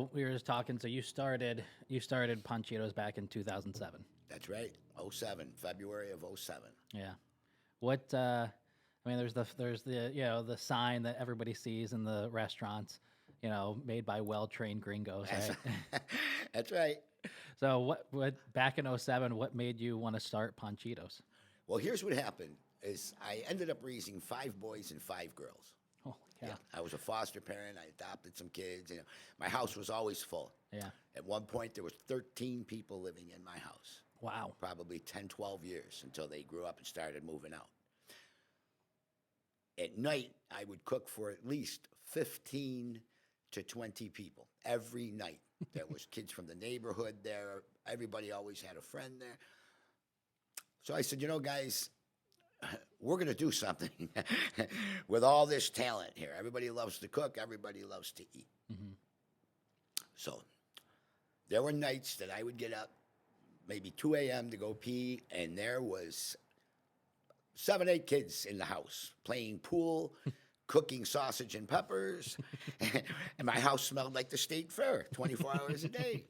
So we were just talking. So you started Ponchitos back in 2007. That's right. '07, February of '07. Yeah. What? I mean, there's the the sign that everybody sees in the restaurants. Made by well-trained gringos, That's, right? that's right. So what back in '07? What made you want to start Ponchitos? Well, here's what happened is I ended up raising 5 boys and 5 girls. Holy cow! Yeah, I was a foster parent. I adopted some kids. My house was always full. Yeah. At one point, there was 13 people living in my house, Wow. probably 10, 12 years until they grew up and started moving out. At night, I would cook for at least 15 to 20 people every night. There was kids from the neighborhood there. Everybody always had a friend there. So I said, guys, we're going to do something with all this talent here. Everybody loves to cook. Everybody loves to eat. Hmm. So there were nights that I would get up maybe 2 a.m. to go pee, and there was 7, 8 kids in the house playing pool, cooking sausage and peppers, and my house smelled like the state fair 24 hours a day.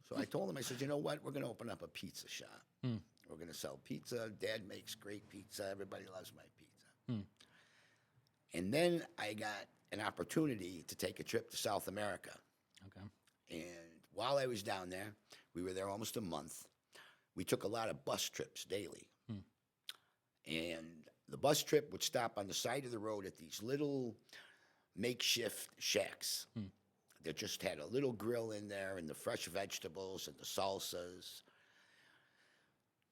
So I told them, I said, you know what? We're going to open up a pizza shop. Hmm. We're going to sell pizza. Dad makes great pizza. Everybody loves my pizza. Hmm. And then I got an opportunity to take a trip to South America. Okay. And while I was down there, we were there almost a month. We took a lot of bus trips daily. Hmm. And the bus trip would stop on the side of the road at these little makeshift shacks Hmm. that just had a little grill in there and the fresh vegetables and the salsas.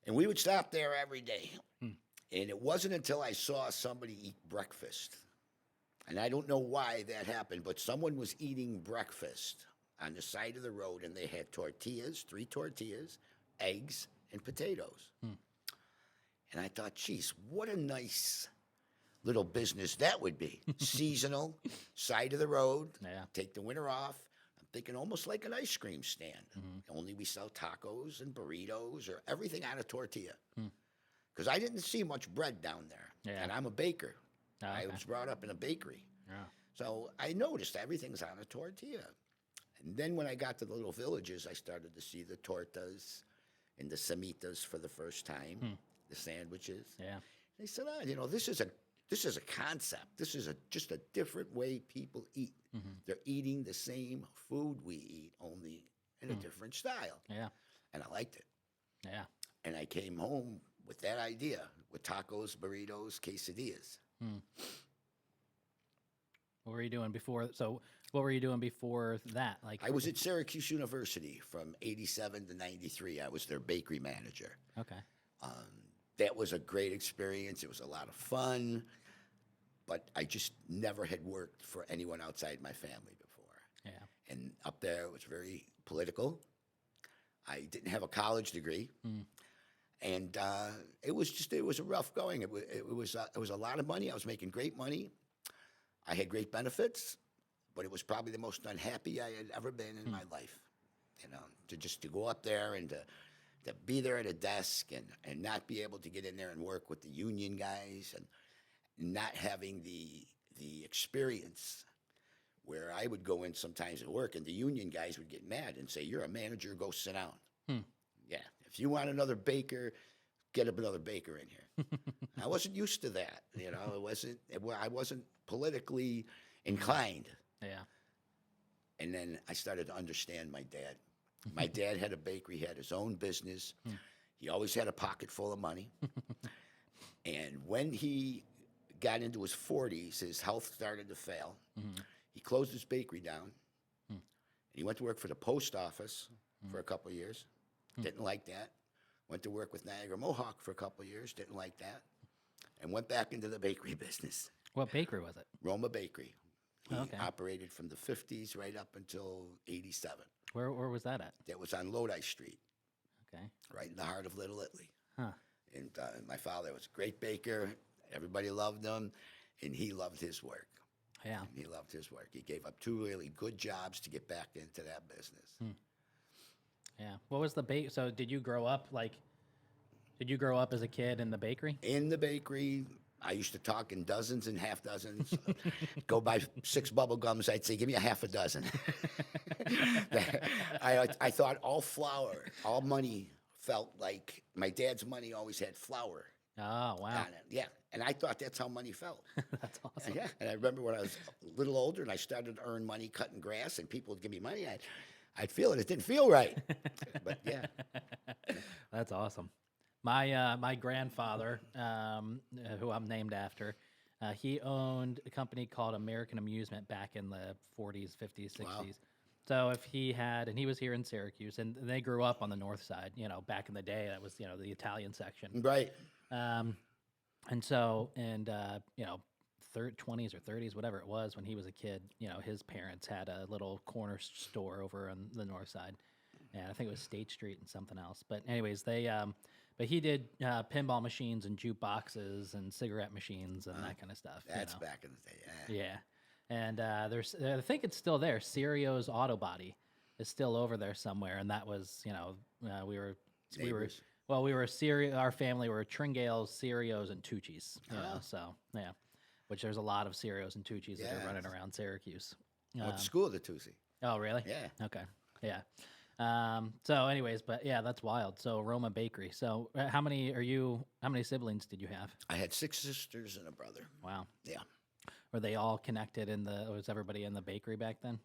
And we would stop there every day. Hmm. And it wasn't until I saw somebody eat breakfast, and I don't know why that happened, but someone was eating breakfast on the side of the road, and they had tortillas, 3 tortillas, eggs, and potatoes. Hmm. And I thought, geez, what a nice little business that would be. Seasonal, side of the road, Yeah. take the winter off. I'm thinking almost like an ice cream stand, Hmm. only we sell tacos and burritos or everything on a tortilla. Hmm. Because I didn't see much bread down there. Yeah. And I'm a baker. Oh, I okay. was brought up in a bakery. Yeah. So I noticed everything's on a tortilla. And then when I got to the little villages, I started to see the tortas and the semitas for the first time, Hmm. the sandwiches. Yeah. They said, this is a concept. This is just a different way people eat. Hmm. They're eating the same food we eat, only in a different style. Yeah. And I liked it. Yeah. And I came home with that idea, with tacos, burritos, quesadillas. Hmm. What were you doing before? So, what were you doing before that? Like, I was at Syracuse University from '87 to '93. I was their bakery manager. okay. That was a great experience. It was a lot of fun, but I just never had worked for anyone outside my family before. Yeah. And up there, it was very political. I didn't have a college degree. Hmm. And it was a rough going. It was a lot of money. I was making great money. I had great benefits, but it was probably the most unhappy I had ever been in my life. To go up there and to be there at a desk and not be able to get in there and work with the union guys and not having the experience where I would go in sometimes at work and the union guys would get mad and say, "You're a manager, go sit down." Hmm. Yeah, if you want another baker, get another baker in here. I wasn't used to that, I wasn't politically inclined. Yeah. And then I started to understand my dad. My dad had a bakery, he had his own business. He always had a pocket full of money. And when he got into his 40s, his health started to fail. Hmm. He closed his bakery down. Hmm. And he went to work for the post office for a couple of years. Didn't like that. Went to work with Niagara Mohawk for a couple of years. Didn't like that. And went back into the bakery business. What bakery was it? Roma Bakery. He Okay. operated from the 50s right up until '87. Where was that at? That was on Lodi Street, Okay. right in the heart of Little Italy. Huh. And my father was a great baker. Everybody loved him, and he loved his work. Yeah. He loved his work. He gave up 2 really good jobs to get back into that business. Yeah. What was the bake? So, did you grow up as a kid in the bakery? In the bakery, I used to talk in dozens and half dozens. Go buy 6 bubble gums. I'd say, "Give me a half a dozen." I thought all flour, all money felt like my dad's money always had flour Oh, wow. on it. Yeah, and I thought that's how money felt. That's awesome. Yeah, and I remember when I was a little older and I started to earn money cutting grass, and people would give me money. I'd feel it. It didn't feel right, but yeah. That's awesome. My grandfather, who I'm named after, he owned a company called American Amusement back in the 40s, 50s, 60s. Wow. So if he had, and he was here in Syracuse, and they grew up on the north side. Back in the day, that was the Italian section. Right. Um, and so, and 20s or 30s, whatever it was, when he was a kid, his parents had a little corner store over on the north side, and I think it was State Street and something else. But anyways, but he did pinball machines and jukeboxes and cigarette machines and that kind of stuff. That's back in the day. Yeah. Yeah, and I think it's still there. Serio's Auto Body is still over there somewhere, and that was, we were Neighbors. we were our family were Tringales, Serios, and Tucci's. So yeah, which there's a lot of Serios and Tucci's that are running around Syracuse. I went to school at the Tusi. Oh, really? Yeah. Okay. Yeah. So anyways, but yeah, that's wild. So Roma Bakery. So how many siblings did you have? I had 6 sisters and a brother. Wow. Yeah. Were they all connected was everybody in the bakery back then?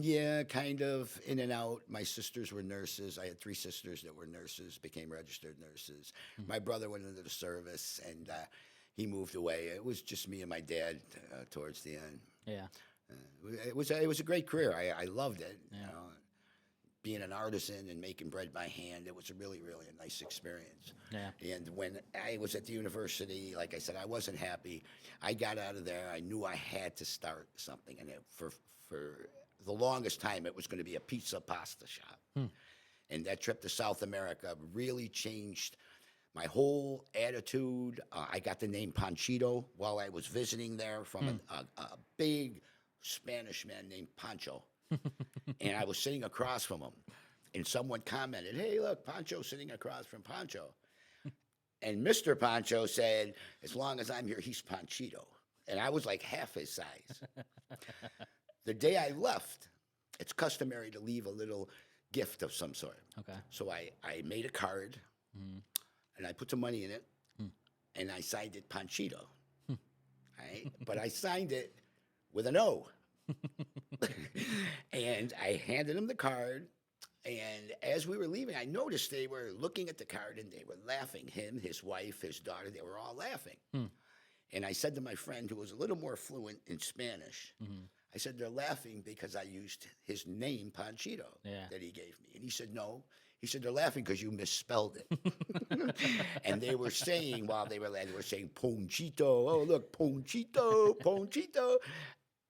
Yeah, kind of in and out. My sisters were nurses. I had 3 sisters that were nurses, became registered nurses. My brother went into the service, and he moved away. It was just me and my dad towards the end. Yeah. It was a great career. I loved it. Being an artisan and making bread by hand, it was really a nice experience. Yeah. And when I was at the university, like I said, I wasn't happy. I got out of there. I knew I had to start something, and for the longest time, it was going to be a pizza pasta shop. And that trip to South America really changed my whole attitude. I got the name Ponchito while I was visiting there from a big Spanish man named Pancho. And I was sitting across from him, and someone commented, "Hey, look, Pancho's sitting across from Pancho." And Mr. Pancho said, "As long as I'm here, he's Ponchito." And I was like half his size. The day I left, it's customary to leave a little gift of some sort. Okay. So I made a card, and I put some money in it, and I signed it Ponchito. Right? But I signed it with an O. And I handed him the card, and as we were leaving, I noticed they were looking at the card and they were laughing. Him, his wife, his daughter, they were all laughing. And I said to my friend, who was a little more fluent in Spanish, I said, "They're laughing because I used his name, Panchito, that he gave me." And he said, "No." He said, "They're laughing because you misspelled it." And they were saying, while they were saying, "Ponchito, oh, look, Ponchito, Ponchito."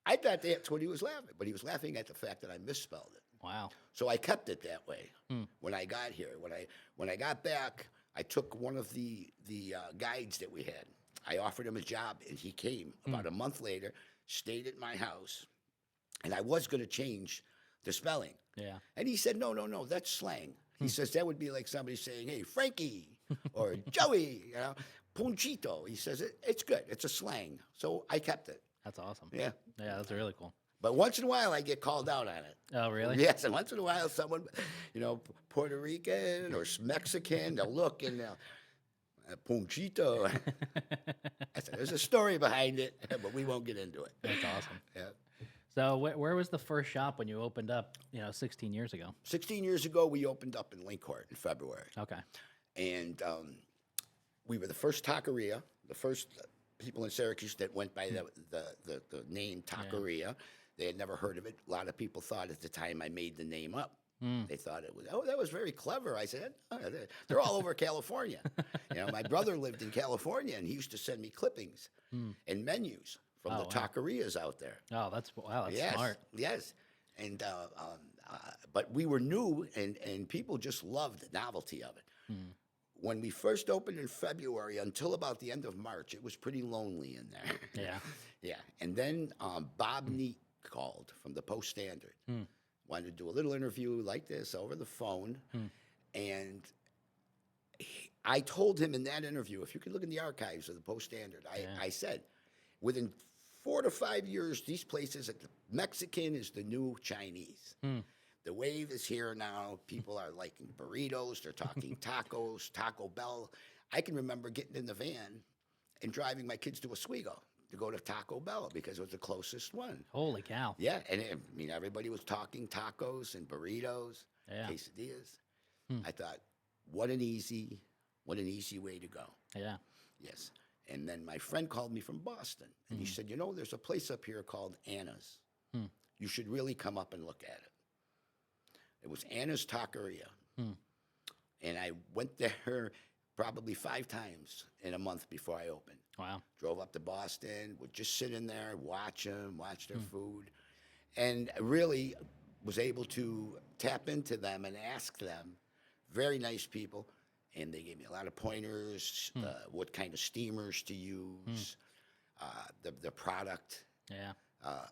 I thought that's what he was laughing, but he was laughing at the fact that I misspelled it. Wow. So I kept it that way when I got here. When I got back, I took one of the guides that we had. I offered him a job, and he came about a month later, stayed at my house, and I was going to change the spelling. Yeah. And he said, no, that's slang. He says that would be like somebody saying, "Hey, Frankie," or "Joey," Ponchito. He says, it's good. It's a slang. So I kept it. That's awesome. Yeah. Yeah, that's really cool. But once in a while, I get called out on it. Oh, really? Yes, and once in a while, someone, Puerto Rican or Mexican, they'll look and they'll, Ponchito. I said, there's a story behind it, but we won't get into it. That's awesome. Yeah. So where was the first shop when you opened up, 16 years ago? 16 years ago, we opened up in Lincourt in February. Okay. And we were the first taqueria, the first people in Syracuse that went by the name taqueria. They had never heard of it. A lot of people thought at the time I made the name up. They thought it was, that was very clever. I said, they're all over California. My brother lived in California, and he used to send me clippings and menus from the taquerias out there. Oh, that's Yes, smart. yes. And but we were new, and people just loved the novelty of it. When we first opened in February until about the end of March, it was pretty lonely in there. Yeah. Yeah. And then Bob Neat called from the Post-Standard. Wanted to do a little interview like this over the phone. And I told him in that interview, if you could look in the archives of the Post-Standard, I said, within 4 to 5 years, these places, like Mexican is the new Chinese. The wave is here now. People are liking burritos. They're talking tacos, Taco Bell. I can remember getting in the van and driving my kids to Oswego to go to Taco Bell because it was the closest one. Holy cow. Yeah, and I mean, everybody was talking tacos and burritos, Yeah. quesadillas. I thought, what an easy way to go. Yeah. Yes. And then my friend called me from Boston, and he said, there's a place up here called Anna's. You should really come up and look at it. It was Anna's Taqueria. And I went there probably 5 times in a month before I opened. Wow. Drove up to Boston, would just sit in there, watch them, watch their food, and really was able to tap into them and ask them. Very nice people, and they gave me a lot of pointers, what kind of steamers to use, the product Yeah.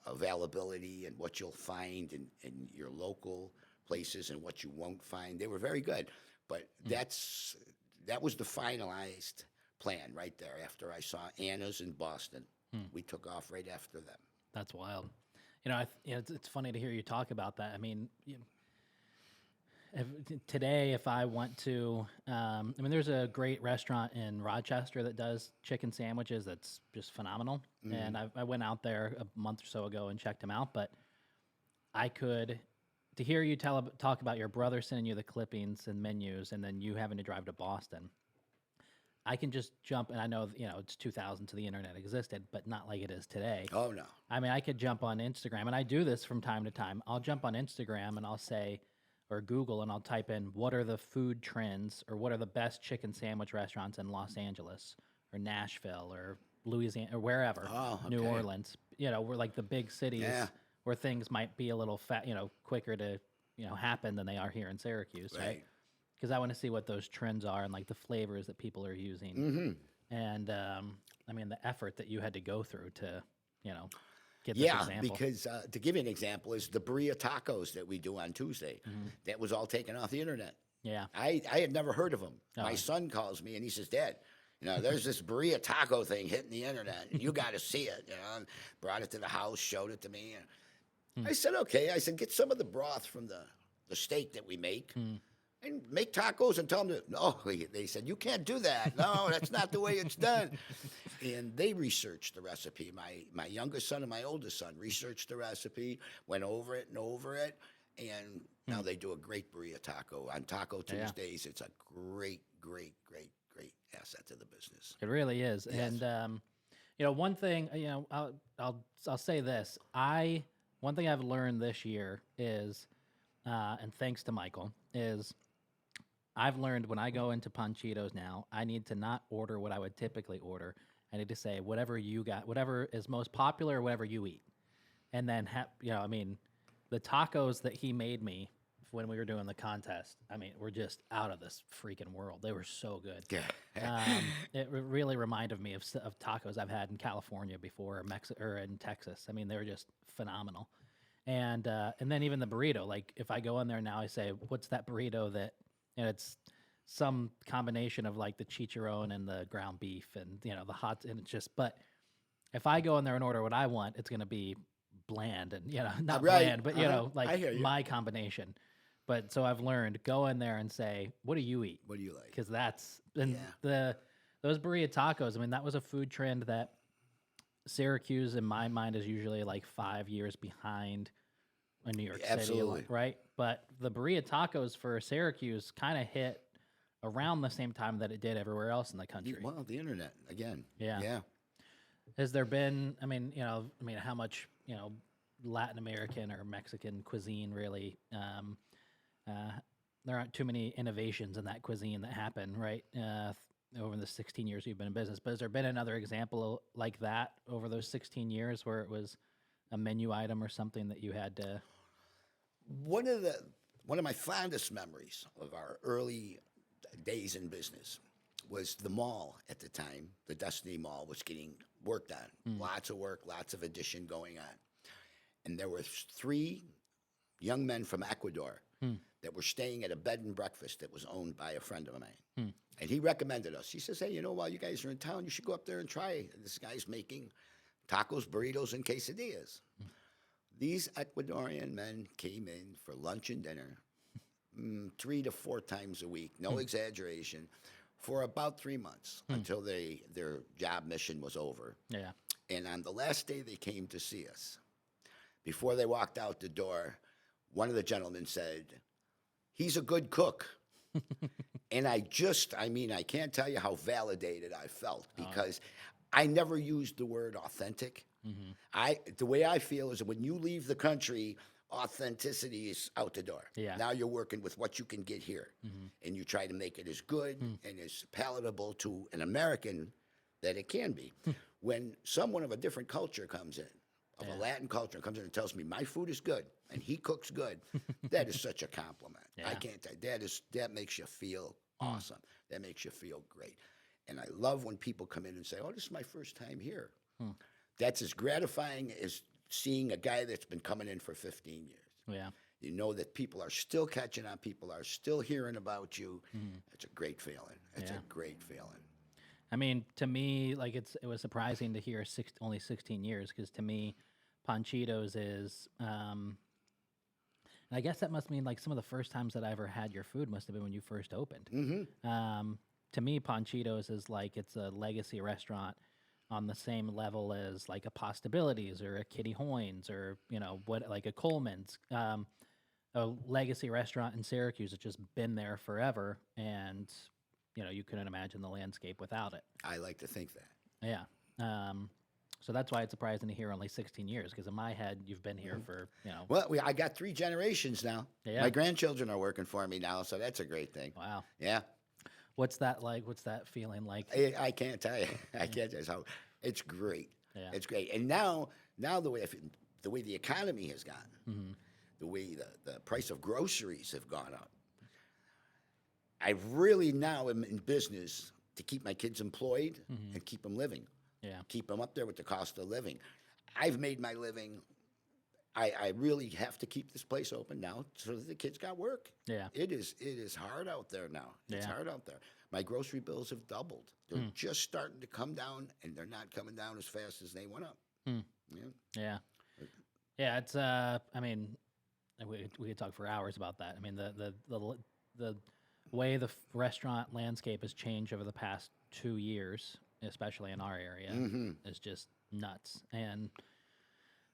availability, and what you'll find in your local places and what you won't find. They were very good, but that was the finalized plan right there. After I saw Anna's in Boston, we took off right after them. That's wild. It's funny to hear you talk about that. I mean, today, if I want to, there's a great restaurant in Rochester that does chicken sandwiches that's just phenomenal. And I went out there a month or so ago and checked them out. But to hear you talk about your brother sending you the clippings and menus and then you having to drive to Boston, I can just jump, and I know, it's 2000, so the internet existed, but not like it is today. Oh, no. I mean, I could jump on Instagram, and I do this from time to time. I'll jump on Instagram and I'll say, or Google, and I'll type in, what are the food trends or what are the best chicken sandwich restaurants in Los Angeles or Nashville or Louisiana or wherever, New okay. Orleans, we're like the big cities where things might be a little quicker to, happen than they are here in Syracuse, right? Because I want to see what those trends are and like the flavors that people are using. And the effort that you had to go through to, get this example. Because to give you an example is the burrito tacos that we do on Tuesday. That was all taken off the internet. Yeah. I had never heard of them. My son calls me and he says, Dad, there's this burrito taco thing hitting the internet. You got to see it. And brought it to the house, showed it to me. And I said, okay. I said, get some of the broth from the steak that we make. And make tacos and tell them no. They said, you can't do that. No, that's not the way it's done. And they researched the recipe. My youngest son and my oldest son researched the recipe, went over it and over it. And now they do a great burrito taco. On Taco Tuesdays, it's a great, great, great, great asset to the business. It really is. Yes. And, one thing, I'll say this. One thing I've learned this year is, and thanks to Michael, is I've learned when I go into Ponchito's now, I need to not order what I would typically order. I need to say whatever you got, whatever is most popular, whatever you eat. And then, the tacos that he made me when we were doing the contest, were just out of this freaking world. They were so good. Yeah. It really reminded me of tacos I've had in California before, or in Texas. They were just phenomenal. And then even the burrito, like if I go in there now, I say, what's that burrito that, it's some combination of like the chicharron and the ground beef and, the hot, and it's just, but if I go in there and order what I want, it's going to be bland and, not bland, but, I hear you. my combination. But so I've learned, go in there and say, what do you eat? What do you like? Because those burrito tacos, that was a food trend that Syracuse, in my mind, is usually like 5 years behind in New York City, Absolutely. right? But the burrito tacos for Syracuse kind of hit around the same time that it did everywhere else in the country. Well, the internet again. Yeah. Has there been? How much Latin American or Mexican cuisine really? There aren't too many innovations in that cuisine that happen, right? Over the 16 years you've been in business. But has there been another example like that over those 16 years where it was a menu item or something that you had to? One of my fondest memories of our early days in business was the mall at the time. The Destiny Mall was getting worked on. Lots of work, lots of addition going on. And there were 3 young men from Ecuador that were staying at a bed and breakfast that was owned by a friend of mine. And he recommended us. He says, hey, while you guys are in town, you should go up there and try. This guy's making tacos, burritos, and quesadillas. These Ecuadorian men came in for lunch and dinner 3 to 4 times a week, no exaggeration, for about 3 months until their job mission was over. Yeah. And on the last day they came to see us, before they walked out the door, one of the gentlemen said, "He's a good cook." And I can't tell you how validated I felt because I never used the word authentic. The way I feel is that when you leave the country, authenticity is out the door. Yeah. Now you're working with what you can get here, and you try to make it as good and as palatable to an American that it can be. When someone of a different culture comes in, of a Latin culture, comes in and tells me my food is good and he cooks good, that is such a compliment. I can't tell you, that makes you feel awesome. That makes you feel great. And I love when people come in and say, "Oh, this is my first time here." That's as gratifying as seeing a guy that's been coming in for 15 years. Yeah. You know that people are still catching on, people are still hearing about you. It's a great feeling. It's a great feeling. I mean, to me, like it was surprising to hear only 16 years because to me, Ponchitos is, and I guess that must mean like some of the first times that I ever had your food must have been when you first opened. To me, Ponchitos is like it's a legacy restaurant on the same level as like a Postabilities or a Kitty Hoynes or like a Coleman's. A legacy restaurant in Syracuse that's just been there forever, and you couldn't imagine the landscape without it. I like to think that. Yeah. So that's why it's surprising to hear only 16 years, because in my head, you've been here for, Well, I got 3 generations now. Yeah. My grandchildren are working for me now, so that's a great thing. Wow. Yeah. What's that like? What's that feeling like? I can't tell you. I can't tell you how. It's great. Yeah. It's great. And now the way the economy has gone, the way the price of groceries have gone up, I really now am in business to keep my kids employed and keep them living. Yeah. Keep them up there with the cost of living. I've made my living. I really have to keep this place open now so that the kids got work. Yeah. It is hard out there now. It's Yeah. hard out there. My grocery bills have doubled. They're just starting to come down, and they're not coming down as fast as they went up. Yeah. Yeah. Yeah. It's, I mean, we could talk for hours about that. I mean, the way the restaurant landscape has changed over the past 2 years, especially in our area, is just nuts. And,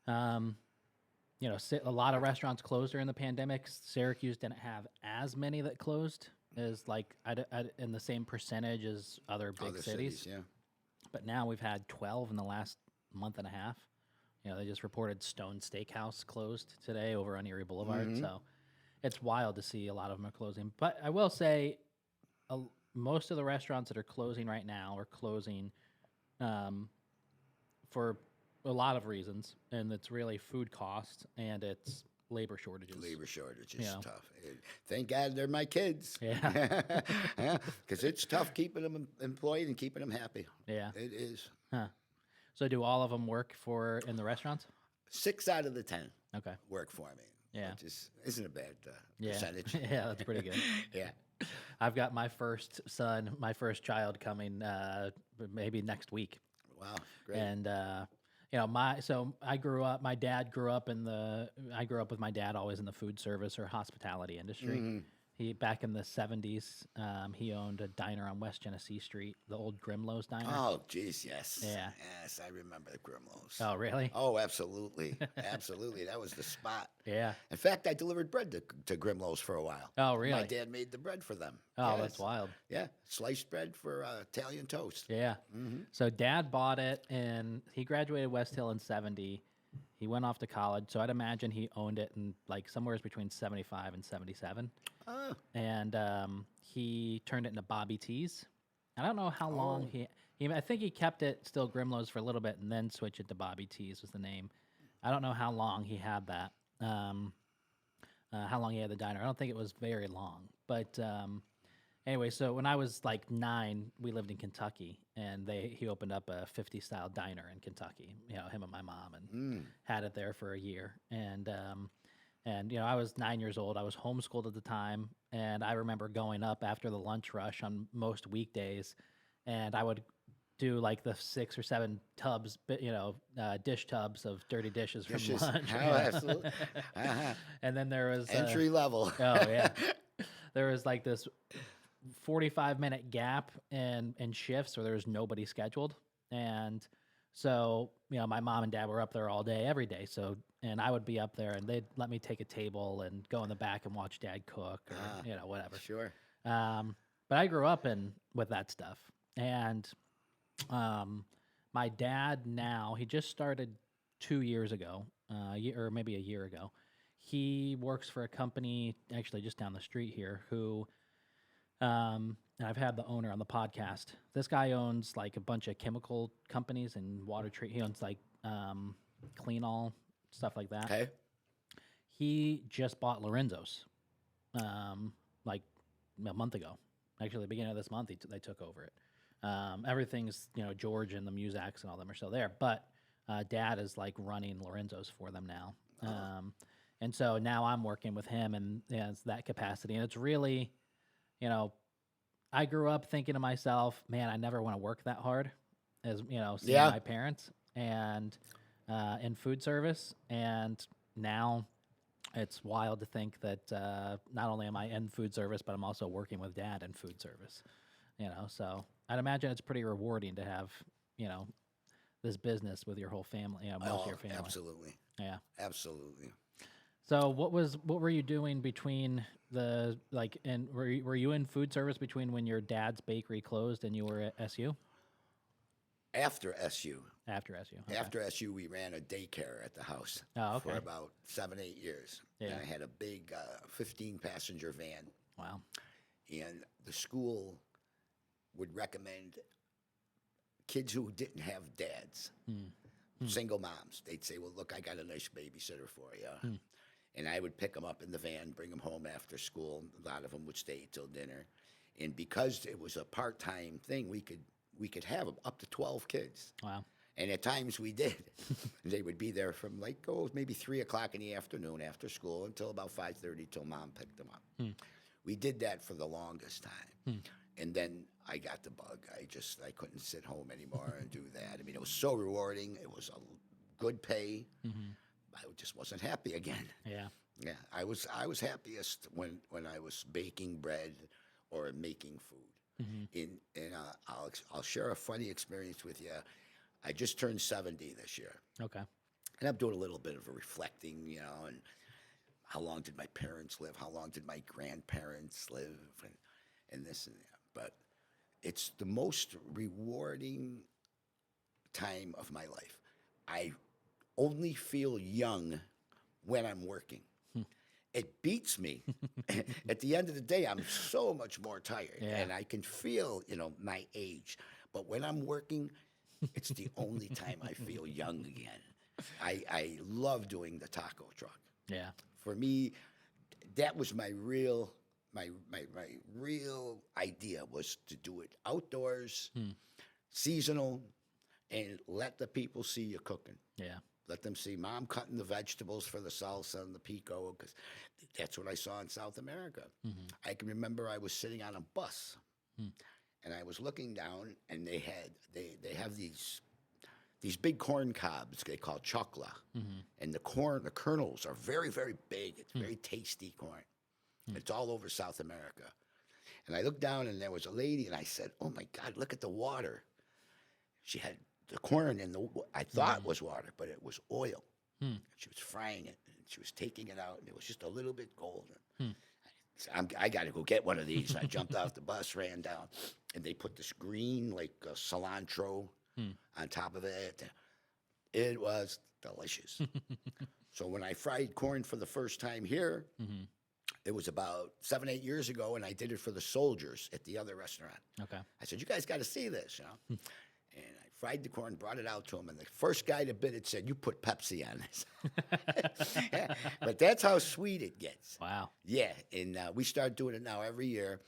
a lot of restaurants closed during the pandemic. Syracuse didn't have as many that closed as like in the same percentage as other big cities. Yeah. But now we've had 12 in the last month and a half. They just reported Stone Steakhouse closed today over on Erie Boulevard. So it's wild to see a lot of them are closing. But I will say most of the restaurants that are closing right now are closing for a lot of reasons. And it's really food costs and it's labor shortages. Labor shortage is tough. Thank God they're my kids. Yeah. Because it's tough keeping them employed and keeping them happy. Yeah. It is. Huh. So do all of them work in the restaurants? 6 out of the 10 Okay. work for me. Yeah. Which isn't a bad Yeah. percentage. Yeah, that's pretty good. Yeah. I've got my first child coming maybe next week. Wow. Great. And I grew up. I grew up with my dad always in the food service or hospitality industry. He back in the 70s, he owned a diner on West Genesee Street, the old Grimlow's diner. Oh, geez, yes. Yeah. Yes, I remember the Grimlows. Oh, really? Oh, absolutely. Absolutely. That was the spot. Yeah. In fact, I delivered bread to Grimlows for a while. Oh, really? My dad made the bread for them. Oh, Yes. that's wild. Yeah. Sliced bread for Italian toast. Yeah. So Dad bought it, and he graduated West Hill in 70. He went off to college, so I'd imagine he owned it in like somewhere between 75 and 77. Oh. And he turned it into Bobby T's. I don't know how long I think he kept it still Grimlow's for a little bit and then switched it to Bobby T's was the name. I don't know how long he had that. How long he had the diner. I don't think it was very long. But anyway, so when I was like 9, we lived in Kentucky, and he opened up a 50s style diner in Kentucky. Him and my mom, and had it there for a year. And I was 9 years old. I was homeschooled at the time, and I remember going up after the lunch rush on most weekdays, and I would do like the 6 or 7 tubs, dish tubs of dirty dishes from Dishes. lunch. Oh, Yeah. absolutely. Uh-huh. And then there was Entry level. oh yeah, there was like this 45-minute gap in shifts where there was nobody scheduled, and so my mom and dad were up there all day every day. So and I would be up there, and they'd let me take a table and go in the back and watch dad cook or whatever. Sure. But I grew up with that stuff, and my dad now, he just started 2 years ago, or maybe a year ago. He works for a company actually just down the street here who, and I've had the owner on the podcast. This guy owns like a bunch of chemical companies and water treat. He owns like Clean All, stuff like that. Okay. He just bought Lorenzo's like a month ago. Actually, the beginning of this month, they took over it. Everything's, George and the Muzaks and all them are still there, but Dad is like running Lorenzo's for them now. And so now I'm working with him and it's that capacity. And it's really, I grew up thinking to myself, man, I never want to work that hard as, seeing my parents and in food service. And now it's wild to think that not only am I in food service, but I'm also working with Dad in food service. So I'd imagine it's pretty rewarding to have, this business with your whole family, most of your family. Absolutely. Yeah. Absolutely. So what were you doing between were you in food service between when your dad's bakery closed and you were at SU? After SU. After SU. Okay. After SU, we ran a daycare at the house for about 7-8 years. Yeah. And I had a big 15-passenger van. Wow. And the school would recommend kids who didn't have dads, single moms. They'd say, well, look, I got a nice babysitter for you. And I would pick them up in the van, bring them home after school. A lot of them would stay till dinner. And because it was a part-time thing, we could have up to 12 kids. Wow. And at times we did. They would be there from maybe 3 o'clock in the afternoon after school until about 5:30 till mom picked them up. We did that for the longest time. And then I got the bug. I couldn't sit home anymore and do that. I mean, it was so rewarding. It was a good pay. I just wasn't happy again. Yeah. Yeah, I was happiest when I was baking bread or making food. And I'll share a funny experience with you. I just turned 70 this year. Okay. And I'm doing a little bit of a reflecting, and how long did my parents live? How long did my grandparents live? And this and that. But it's the most rewarding time of my life. I only feel young when I'm working. It beats me. At the end of the day, I'm so much more tired, and I can feel, my age. But when I'm working, it's the only time I feel young again. I love doing the taco truck. Yeah. For me, that was my real idea was to do it outdoors, seasonal, and let the people see you cooking. Yeah. Let them see Mom cutting the vegetables for the salsa and the pico, because that's what I saw in South America. I can remember I was sitting on a bus, and I was looking down, and they have these big corn cobs they call chocla, and the kernels are very, very big. It's very tasty corn. It's all over South America. And I looked down, and there was a lady, and I said, oh, my God, look at the water. She had the corn in I thought it was water, but it was oil. She was frying it, and she was taking it out, and it was just a little bit golden. I got to go get one of these. I jumped off the bus, ran down, and they put this green, cilantro on top of it. It was delicious. So when I fried corn for the first time here, it was about 7-8 years ago, and I did it for the soldiers at the other restaurant. Okay. I said, you guys got to see this, And I fried the corn, brought it out to them, and the first guy that bit it said, you put Pepsi on this. But that's how sweet it gets. Wow. Yeah, and we start doing it now every year,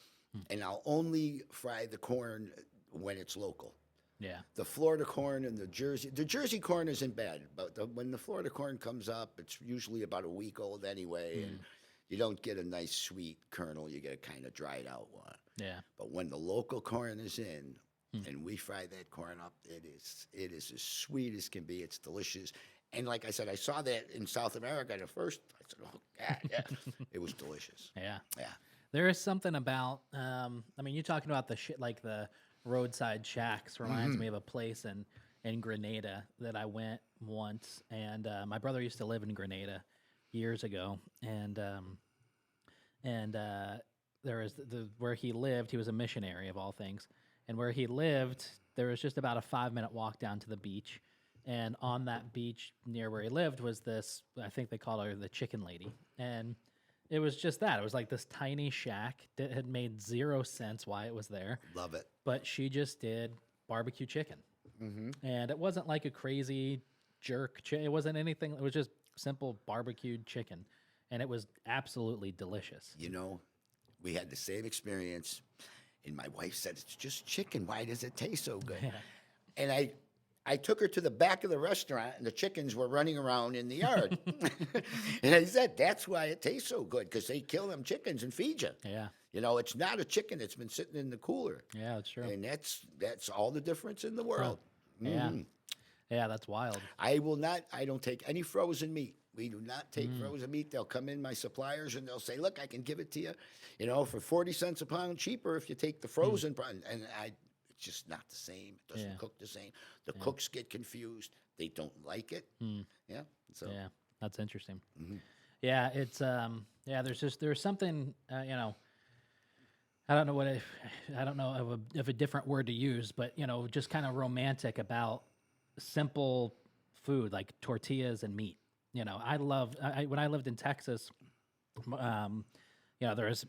and I'll only fry the corn when it's local. Yeah. The Florida corn and the Jersey corn isn't bad, but when the Florida corn comes up, it's usually about a week old anyway, and you don't get a nice sweet kernel. You get a kind of dried out one. Yeah. But when the local corn is in, and we fry that corn up. It is as sweet as can be. It's delicious. And like I said, I saw that in South America at first. I said, "Oh God, yeah." It was delicious. Yeah. Yeah. There is something about, I mean, you talking about the shit like the roadside shacks reminds me of a place in Grenada that I went once, and my brother used to live in Grenada years ago, and there was where he lived. He was a missionary of all things, and where he lived, there was just about a 5-minute walk down to the beach, and on that beach near where he lived was this. I think they called her the Chicken Lady, and it was just that. It was like this tiny shack that had made 0 sense why it was there, Love it. but she just did barbecue chicken, and it wasn't like a crazy jerk. It wasn't anything. It was just simple barbecued chicken, and it was absolutely delicious. You know, we had the same experience, and my wife said, "It's just chicken. Why does it taste so good?" And I took her to the back of the restaurant, and the chickens were running around in the yard. And I said, "That's why it tastes so good, because they kill them chickens and feed you." Yeah, You know, it's not a chicken that's been sitting in the cooler. yeah, that's true. And that's all the difference in the world. Yeah, yeah, that's wild. I don't take any frozen meat. We do not take frozen meat. They'll come in, my suppliers, and they'll say, "Look, I can give it to you, for 40 cents a pound cheaper if you take the frozen." And it's just not the same. It doesn't cook the same. The cooks get confused. They don't like it. Yeah. So Yeah, that's interesting. Yeah, it's yeah. There's something I don't know I don't know of a different word to use, but just kind of romantic about simple food like tortillas and meat. I love when I lived in Texas. There's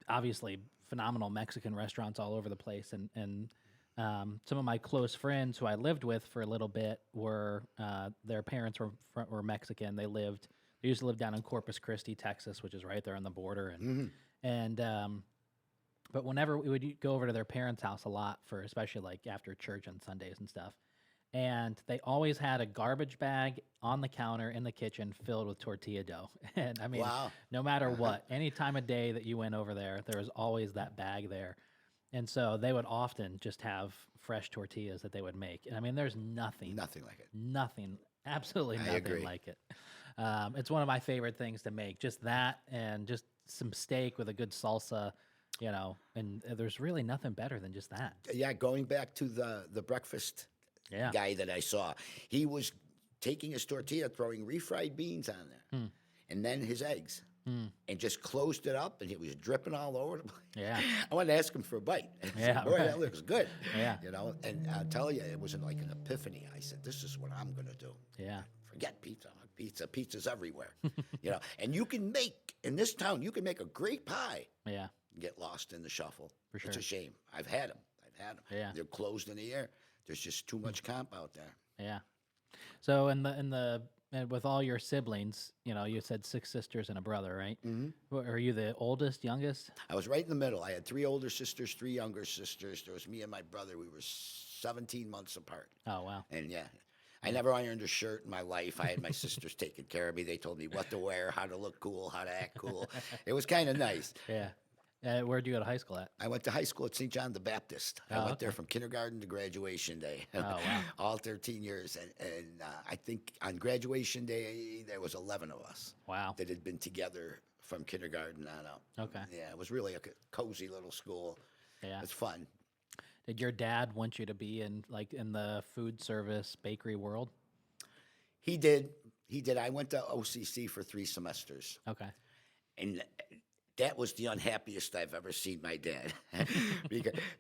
obviously phenomenal Mexican restaurants all over the place, and some of my close friends who I lived with for a little bit were their parents were Mexican. They used to live down in Corpus Christi, Texas, which is right there on the border, and but whenever we would go over to their parents' house a lot for, especially like after church on Sundays and stuff, and they always had a garbage bag on the counter in the kitchen filled with tortilla dough. And I mean, Wow. no matter what, any time of day that you went over there was always that bag there. And so they would often just have fresh tortillas that they would make. And I mean, there's nothing like it. nothing, absolutely I nothing agree. like it. It's one of my favorite things to make, just that and just some steak with a good salsa, and there's really nothing better than just that. Yeah, going back to the breakfast Yeah. guy that I saw, he was taking his tortilla, throwing refried beans on there, and then his eggs, and just closed it up, and it was dripping all over the place. Yeah. I wanted to ask him for a bite. I said, Yeah, "Boy, right. that looks good." Yeah. And I'll tell you, it was like an epiphany. I said, "This is what I'm going to do." Yeah. Forget pizza. Pizza's everywhere. And you can make, in this town, you can make a great pie Yeah. and get lost in the shuffle. For It's sure. a shame. I've had them. Yeah. They're closed in the air. There's just too much comp out there. Yeah. So and with all your siblings, you said 6 sisters and a brother, right? Mm-hmm. Are you the oldest, youngest? I was right in the middle. I had 3 older sisters, 3 younger sisters. There was me and my brother. We were 17 months apart. Oh, wow. And yeah, I never ironed a shirt in my life. I had my sisters taking care of me. They told me what to wear, how to look cool, how to act cool. It was kind of nice. Yeah. Where'd you go to high school at? I went to high school at St. John the Baptist. I Oh, went there okay. from kindergarten to graduation day. Oh, wow. All 13 years. And I think on graduation day, there was 11 of us Wow. that had been together from kindergarten on up. Okay. Yeah, it was really a cozy little school. Yeah. It's fun. Did your dad want you to be in the food service bakery world? He did. I went to OCC for 3 semesters. Okay. And that was the unhappiest I've ever seen my dad.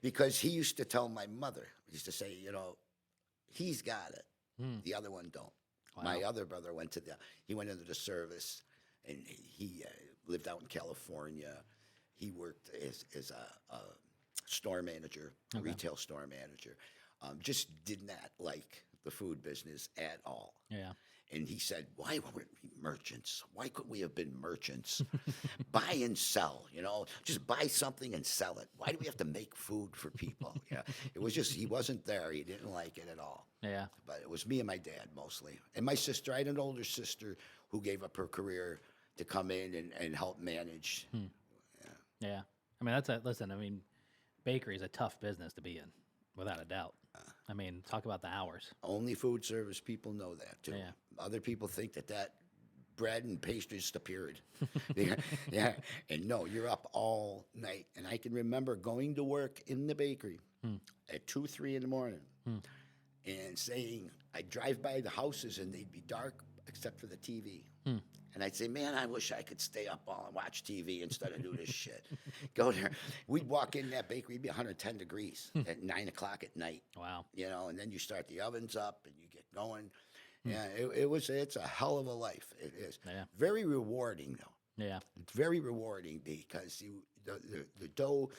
because he used to tell my mother, he used to say, he's got it. The other one don't. Wow. My other brother went into the service, and he lived out in California. He worked as a store manager, a retail store manager. Just did not like the food business at all. Yeah. And he said, "Why weren't we merchants? Why couldn't we have been merchants? Buy and sell, just buy something and sell it. Why do we have to make food for people?" Yeah, it was just, he wasn't there. He didn't like it at all. Yeah. But it was me and my dad mostly. And my sister, I had an older sister who gave up her career to come in and help manage. Yeah. I mean, listen, I mean, bakery is a tough business to be in. Without a doubt. I mean, talk about the hours. Only food service people know that too. Yeah. Other people think that bread and pastries just appeared. Yeah, yeah. And no, you're up all night. And I can remember going to work in the bakery at 2, 3 in the morning and saying, I'd drive by the houses and they'd be dark except for the TV. And I'd say, man, I wish I could stay up all and watch TV instead of do this shit. Go there. We'd walk in that bakery, it'd be 110 degrees at 9 o'clock at night. Wow. You know, and then you start the ovens up and you get going. Yeah, it's a hell of a life. It is. Yeah. Very rewarding, though. Yeah. It's very rewarding because the dough,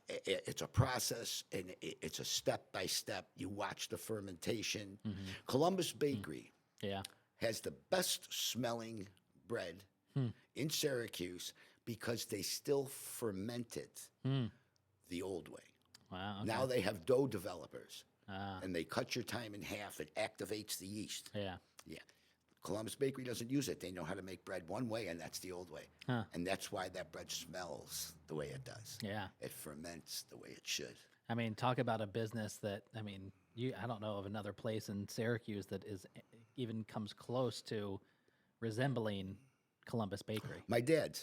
it's a process and it's a step by step. You watch the fermentation. Columbus Bakery Yeah. has the best smelling bread in Syracuse because they still ferment it the old way. Wow. Okay. Now they have dough developers Ah. and they cut your time in half. It activates the yeast. Yeah. Yeah. Columbus Bakery doesn't use it. They know how to make bread one way, and that's the old way. Huh. And that's why that bread smells the way it does. Yeah. It ferments the way it should. I mean, talk about a business that, I mean, I don't know of another place in Syracuse that even comes close to resembling Columbus Bakery. My dad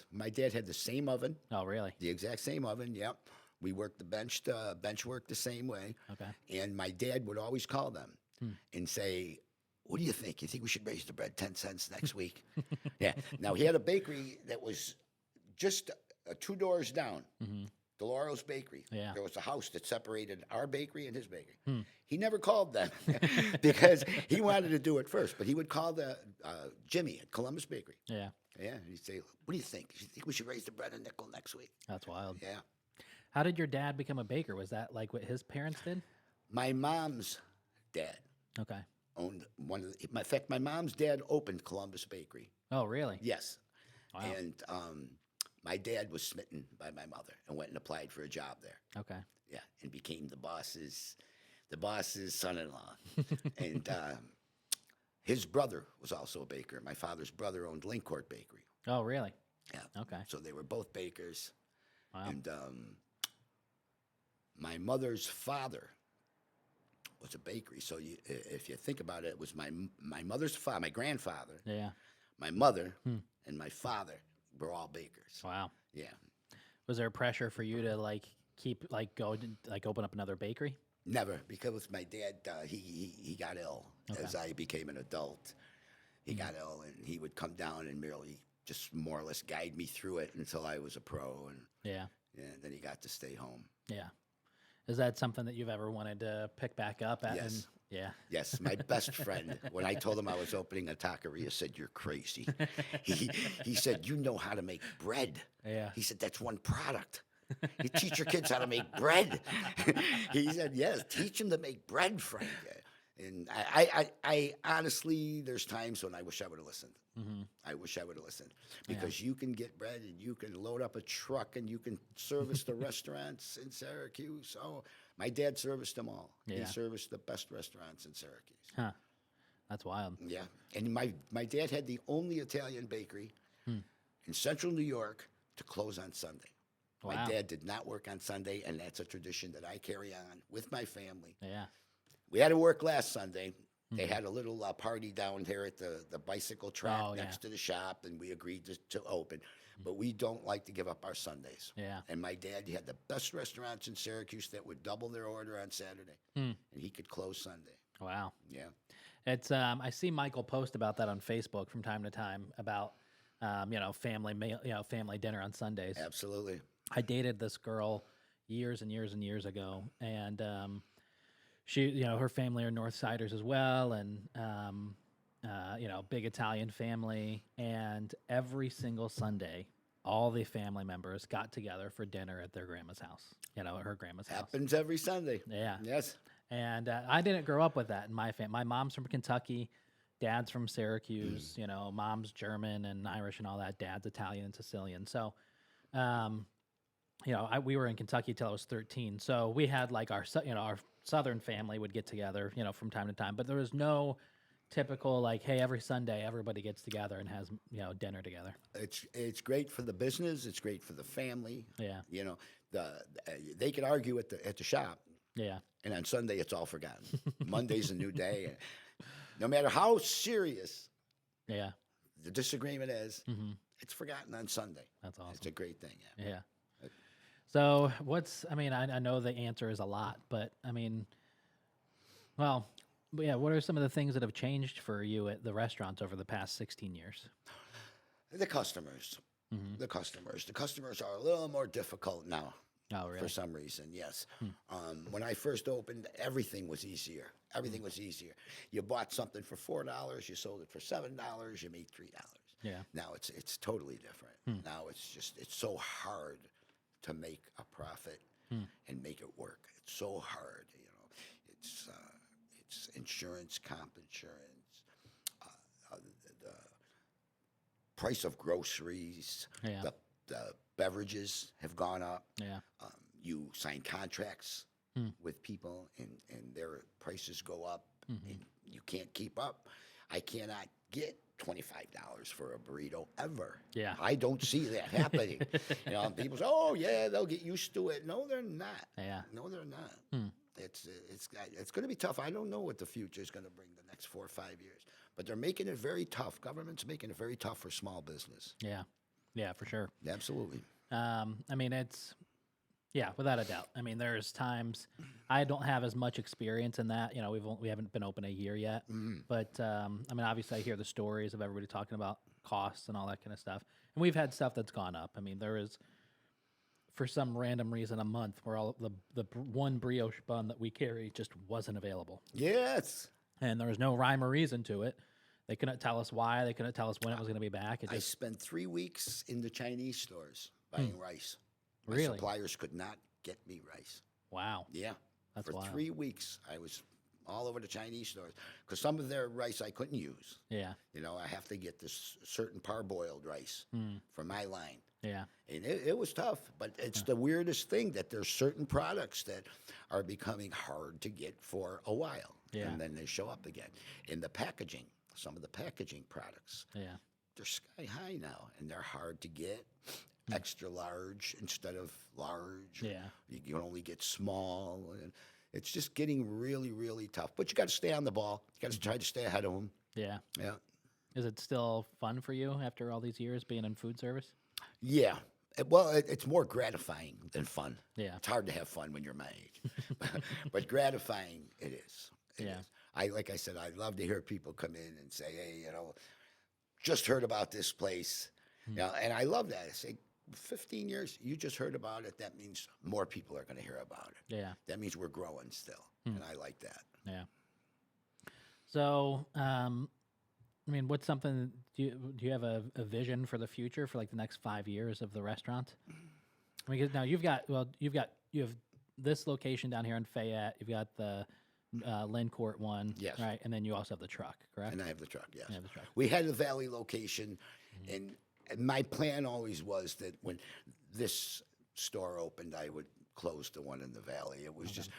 had the same oven, Oh, really? the exact same oven. Yep. We worked the bench work the same way. Okay. And my dad would always call them and say, what do you think? You think we should raise the bread 10 cents next week? Yeah. Now, he had a bakery that was just 2 doors down, Deloro's Bakery. Yeah. There was a house that separated our bakery and his bakery. He never called them because he wanted to do it first, but he would call the Jimmy at Columbus Bakery. Yeah. Yeah. And he'd say, what do you think? You think we should raise the bread a nickel next week? That's wild. Yeah. How did your dad become a baker? Was that like what his parents did? My mom's dad Okay. owned one of the, in fact, my mom's dad opened Columbus Bakery. Oh, really? Yes. Wow. And my dad was smitten by my mother and went and applied for a job there. Okay. Yeah, and became the boss's son-in-law. And his brother was also a baker. My father's brother owned Lincourt Bakery. Oh, really? Yeah. Okay. So they were both bakers. Wow. And my mother's father was a bakery. So if you think about it, it was my mother's father, my grandfather, Yeah. my mother, and my father were all bakers. Wow. Yeah. Was there pressure for you to like keep open up another bakery? Never, because my dad, he got ill as I became an adult. He got ill, and he would come down and merely just more or less guide me through it until I was a pro, and Yeah. then he got to stay home. Yeah. Is that something that you've ever wanted to pick back up at? Yes. And, yeah. Yes, my best friend, when I told him I was opening a taqueria, said, you're crazy. He said, you know how to make bread. Yeah. He said, that's one product. You teach your kids how to make bread. He said, yes, teach them to make bread, Frank. And I honestly, there's times when I wish I would have listened. I wish I would have listened because you can get bread and you can load up a truck and you can service the restaurants in Syracuse. Oh, my dad serviced them all. Yeah. He serviced the best restaurants in Syracuse. Huh. That's wild. Yeah. And my dad had the only Italian bakery in central New York to close on Sunday. My Wow. dad did not work on Sunday, and that's a tradition that I carry on with my family. Yeah. We had to work last Sunday. They had a little party down there at the bicycle track Oh, yeah. next to the shop, and we agreed to open. But we don't like to give up our Sundays. Yeah. And my dad, he had the best restaurants in Syracuse that would double their order on Saturday, and he could close Sunday. Wow. Yeah. It's I see Michael post about that on Facebook from time to time about family meal, family dinner on Sundays. Absolutely. I dated this girl years and years and years ago, and she, her family are North Siders as well, and big Italian family. And every single Sunday, all the family members got together for dinner at their grandma's house. At her grandma's house. Happens every Sunday. Yeah. Yes. And I didn't grow up with that in my family. My mom's from Kentucky, dad's from Syracuse. Mom's German and Irish and all that. Dad's Italian and Sicilian. So, we were in Kentucky till I was 13. So we had like our Southern family would get together, from time to time. But there was no typical like, hey, every Sunday everybody gets together and has dinner together. It's great for the business. It's great for the family. Yeah. They could argue at the shop. Yeah. And on Sunday, it's all forgotten. Monday's a new day. And no matter how serious Yeah. the disagreement is, Hmm. it's forgotten on Sunday. That's awesome. It's a great thing. Yeah. Yeah. So I mean, I know the answer is a lot, but I mean, well, yeah, what are some of the things that have changed for you at the restaurants over the past 16 years? The customers. Hmm. The customers. The customers are a little more difficult now. Oh, For really? some reason, yes. When I first opened, everything was easier. Everything was easier. You bought something for $4, you sold it for $7, you made $3. Yeah. Now it's totally different. Now it's so hard to make a profit and make it work. It's so hard. It's insurance, comp insurance, the price of groceries, Yeah. the beverages have gone up. Yeah. You sign contracts with people, and their prices go up, and you can't keep up. I cannot get $25 for a burrito ever. Yeah. I don't see that happening. People say, "Oh yeah, they'll get used to it." No, they're not. Yeah. No, they're not. It's going to be tough. I don't know what the future is going to bring the next 4 or 5 years, but they're making it very tough. Government's making it very tough for small business. Yeah. Yeah, for sure. Absolutely. I mean, yeah, without a doubt. I mean, there's times I don't have as much experience in that. We haven't been open a year yet, but I mean, obviously, I hear the stories of everybody talking about costs and all that kind of stuff, and we've had stuff that's gone up. I mean, there is, for some random reason, a month where all the one brioche bun that we carry just wasn't available, Yes. and there was no rhyme or reason to it. They couldn't tell us why. They couldn't tell us when it was going to be back. It I just spent 3 weeks in the Chinese stores buying rice. My Really? suppliers could not get me rice. wow. Yeah. That's For wild. 3 weeks, I was all over the Chinese stores because some of their rice I couldn't use. Yeah. I have to get this certain parboiled rice for my line. Yeah. And it was tough, but it's the weirdest thing that there's certain products that are becoming hard to get for a while. Yeah. And then they show up again. In the packaging, some of the packaging products, Yeah. they're sky high now, and they're hard to get. Extra large instead of large. Yeah. You can only get small, and it's just getting really, really tough. But you got to stay on the ball. You got to try to stay ahead of them. Yeah. Yeah, Is it still fun for you after all these years being in food service? yeah. It's more gratifying than fun. Yeah. It's hard to have fun when you're my age, but gratifying it is. It Yeah. is. Like I said, I love to hear people come in and say, "Hey, just heard about this place." And I love that. I say, 15 years, you just heard about it. That means more people are going to hear about it. Yeah. That means we're growing still, and I like that. Yeah. So, I mean, what's something? Do you have a vision for the future for like the next 5 years of the restaurant? I mean, 'cause now you have this location down here in Fayette. You've got the Lynn Court one, Yes. right? And then you also have the truck, correct? And I have the truck, yes. You have the truck. We had a Valley location, and my plan always was that when this store opened, I would close the one in the Valley. It was just,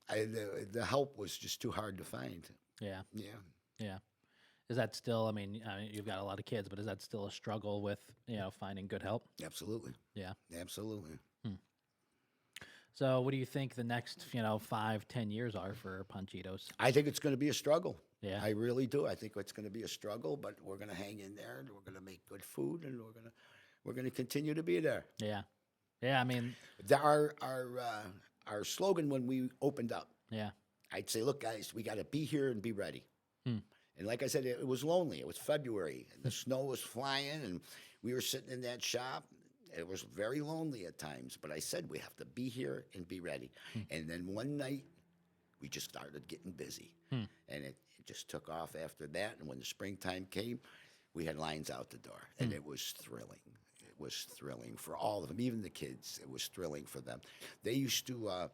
the help was just too hard to find. Yeah. Yeah. Yeah. Is that still? I mean, you've got a lot of kids, but is that still a struggle with finding good help? Absolutely. Yeah. Absolutely. So, what do you think the next 5, 10 years are for Ponchitos? I think it's going to be a struggle. Yeah. I really do. I think it's going to be a struggle, but we're going to hang in there, and we're going to make good food, and we're going to continue to be there. Yeah. Yeah. I mean, Our slogan when we opened up, yeah. I'd say, "Look, guys, we got to be here and be ready." And like I said, it was lonely. It was February, and the snow was flying, and we were sitting in that shop. It was very lonely at times, but I said, we have to be here and be ready. And then one night, we just started getting busy. And it just took off after that. And when the springtime came, we had lines out the door, and it was thrilling. It was thrilling for all of them, even the kids. It was thrilling for them. They used to,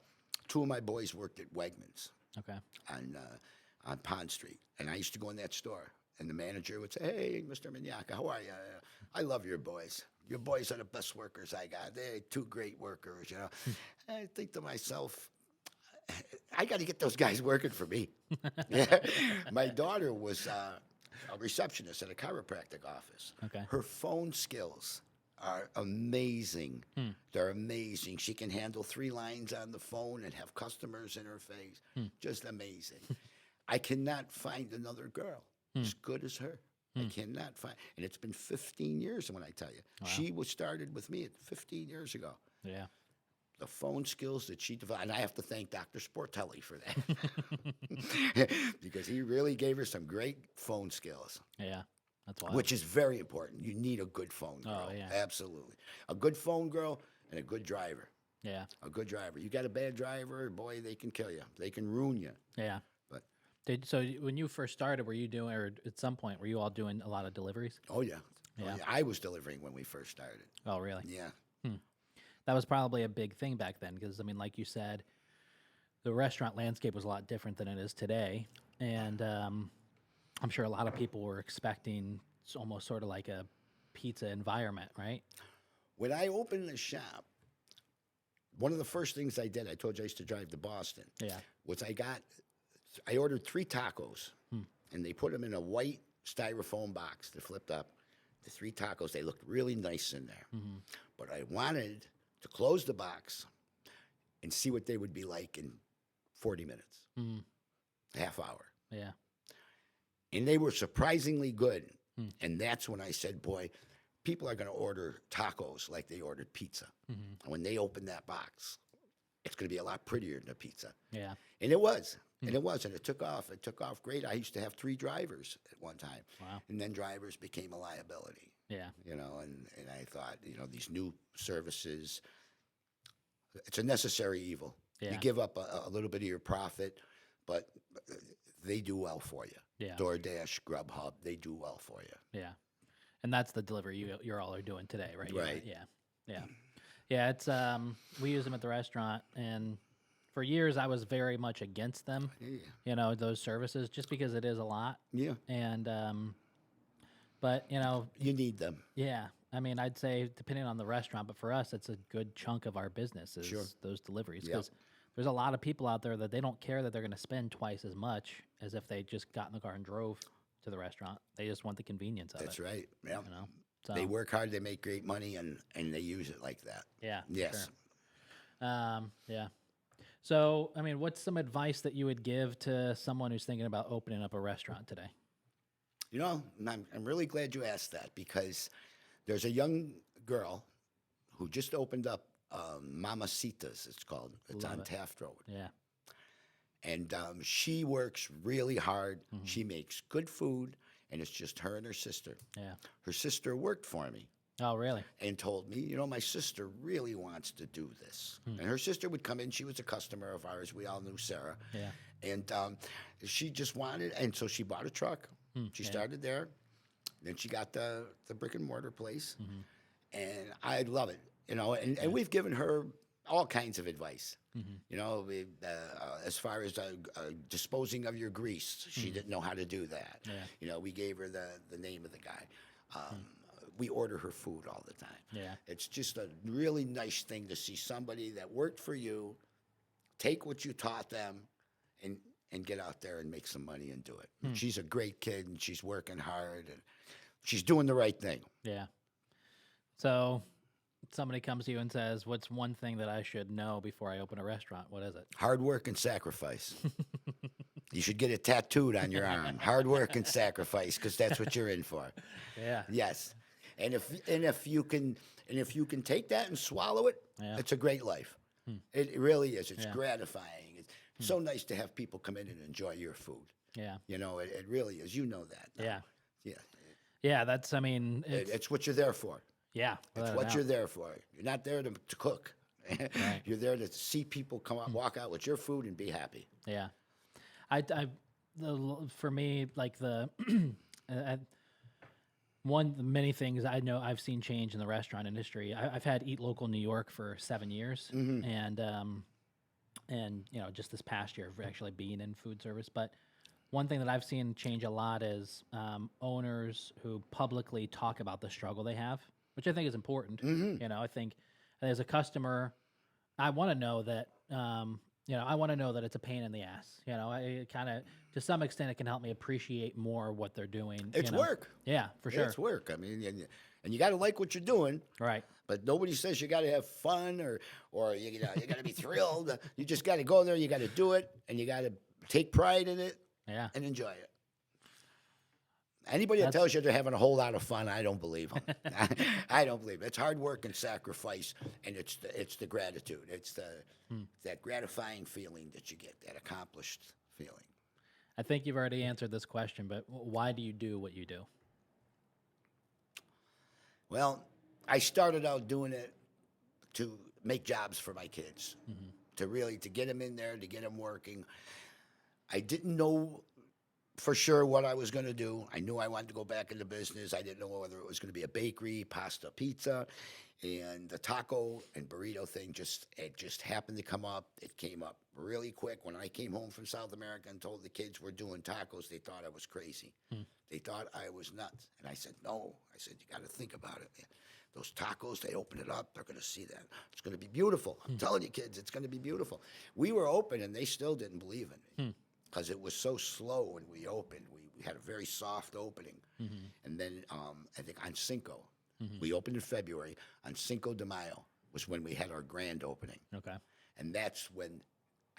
2 of my boys worked at Wegmans Okay. on Pond Street, and I used to go in that store, and the manager would say, "Hey, Mr. Mignacca, how are you? I love your boys. Your boys are the best workers I got. They're 2 great workers, And I think to myself, I got to get those guys working for me. Yeah. My daughter was a receptionist at a chiropractic office. Okay. Her phone skills are amazing. Hmm. They're amazing. She can handle 3 lines on the phone and have customers in her face. Just amazing. I cannot find another girl as good as her. I cannot find, and it's been 15 years when I tell you. Wow. She was started with me at 15 years ago. Yeah. The phone skills that she developed, and I have to thank Dr. Sportelli for that because he really gave her some great phone skills. Yeah. That's why. Which is very important. You need a good phone girl. Oh, yeah. Absolutely. A good phone girl and a good driver. Yeah. A good driver. You got a bad driver, boy, they can kill you. They can ruin you. Yeah. But So when you first started, were you doing, or at some point, were you all doing a lot of deliveries? oh yeah. Yeah. Oh, yeah. I was delivering when we first started. Oh, really? Yeah. That was probably a big thing back then because, I mean, like you said, the restaurant landscape was a lot different than it is today. And I'm sure a lot of people were expecting almost sort of like a pizza environment, right? When I opened the shop, one of the first things I did, I told you I used to drive to Boston, Yeah. was I ordered 3 tacos, and they put them in a white styrofoam box that flipped up. The 3 tacos, they looked really nice in there. But I wanted to close the box and see what they would be like in 40 minutes, a half hour. Yeah. And they were surprisingly good. And that's when I said, boy, people are going to order tacos like they ordered pizza. And when they open that box, it's going to be a lot prettier than a pizza. Yeah. And it was. And it was. And it took off. It took off great. I used to have 3 drivers at one time. Wow. And then drivers became a liability. Yeah. You know, and I thought, you know, these new services, it's a necessary evil. Yeah. You give up a little bit of your profit, but they do well for you. Yeah. DoorDash, Grubhub, they do well for you. Yeah. And that's the delivery you're all are doing today, right? Right. Yeah. Yeah. Yeah. It's we use them at the restaurant, and for years I was very much against them. Yeah. You know, those services, just because it is a lot. Yeah. And but you know, You need them. yeah. I mean, I'd say depending on the restaurant, but for us, it's a good chunk of our business is Sure. those deliveries Yep. because there's a lot of people out there that they don't care that they're going to spend twice as much as if they just got in the car and drove to the restaurant. They just want the convenience of That's it. right. Yeah. You know, so They work hard, they make great money, and they use it like that. yeah, for Yes. sure. Yeah. So, I mean, what's some advice that you would give to someone who's thinking about opening up a restaurant today? You know, I'm really glad you asked that because there's a young girl who just opened up Mamacitas, it's called. It's Love on it. Taft Road. Yeah. And she works really hard. She makes good food, and it's just her and her sister. Yeah. Her sister worked for me Oh, really? and told me, you know, my sister really wants to do this. And her sister would come in. She was a customer of ours. We all knew Sarah. Yeah. And she just wanted, and so she bought a truck. She started there. Then she got the brick and mortar place. And I love it, you know, and we've given her all kinds of advice. You know, as far as disposing of your grease, she didn't know how to do that. Yeah. You know, we gave her the name of the guy. We order her food all the time. Yeah. It's just a really nice thing to see somebody that worked for you take what you taught them and get out there and make some money and do it. She's a great kid, and she's working hard, and she's doing the right thing. Yeah. So, somebody comes to you and says, "What's one thing that I should know before I open a restaurant?" What is it? Hard work and sacrifice. You should get it tattooed on your arm. Hard work and sacrifice, because that's what you're in for. Yeah. Yes, and if you can take that and swallow it, Yeah. it's a great life. It really is. It's Yeah. gratifying. It's so nice to have people come in and enjoy your food. Yeah. You know, it really is. You know that. now. Yeah. Yeah. Yeah. That's. I mean. It's, It's what you're there for. yeah. It's without a what doubt. you're there for. You're not there to cook. You're there to see people come out, walk out with your food and be happy. Yeah. For me, like the many things I know I've seen change in the restaurant industry. I've had Eat Local New York for 7 years, and you know, just this past year, I've actually been in food service. But one thing that I've seen change a lot is owners who publicly talk about the struggle they have, which I think is important. You know, I think as a customer, I want to know that I want to know that it's a pain in the ass. I kind of, to some extent, it can help me appreciate more what they're doing. It's work. Yeah, for sure. It's work. I mean, and you got to like what you're doing. Right. But nobody says you got to have fun or you got to be thrilled. You just got to go there. You got to do it, and you got to take pride in it Yeah. and enjoy it. Anybody that tells you they're having a whole lot of fun, I don't believe them. I don't believe it. It's hard work and sacrifice, and it's the gratitude. It's that gratifying feeling that you get, that accomplished feeling. I think you've already answered this question, but why do you do what you do? Well, I started out doing it to make jobs for my kids, to get them in there, to get them working. I didn't know for sure what I was going to do. I knew I wanted to go back into business. I didn't know whether it was going to be a bakery, pasta, pizza, and the taco and burrito thing it just happened to come up. It came up really quick. When I came home from South America and told the kids we're doing tacos, they thought I was crazy. They thought I was nuts. And I said, no. I said, you got to think about it. Those tacos, they open it up, they're going to see that. It's going to be beautiful. I'm telling you, kids, it's going to be beautiful. We were open, and they still didn't believe in me because it was so slow when we opened. We had a very soft opening. And then I think on Cinco, we opened in February. On Cinco de Mayo was when we had our grand opening. Okay. And that's when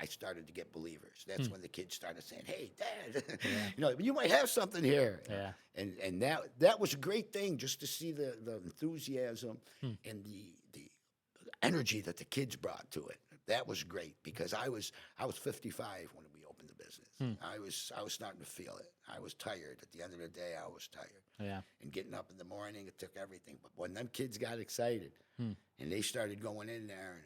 I started to get believers. That's when the kids started saying, "Hey, Dad, you might have something here." Yeah. And that was a great thing, just to see the enthusiasm and the energy that the kids brought to it. That was great because I was 55 when we opened the business. I was starting to feel it. I was tired. At the end of the day, I was tired. Yeah. And getting up in the morning, it took everything. But when them kids got excited and they started going in there, and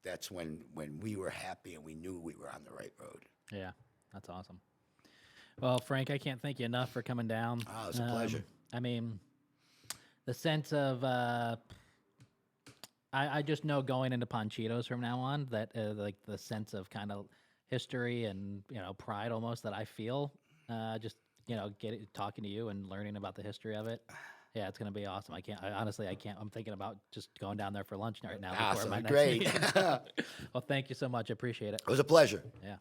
that's when we were happy and we knew we were on the right road. Yeah. That's awesome. Well, Frank, I can't thank you enough for coming down. Oh, it's a pleasure. I mean, the sense of I just know going into Ponchitos from now on that like the sense of kind of history and pride almost that I feel just talking to you and learning about the history of it. Yeah, it's gonna be awesome. Honestly, I can't. I'm thinking about just going down there for lunch right now. Before Awesome, my next great. meeting. Well, thank you so much. I appreciate it. It was a pleasure. Yeah.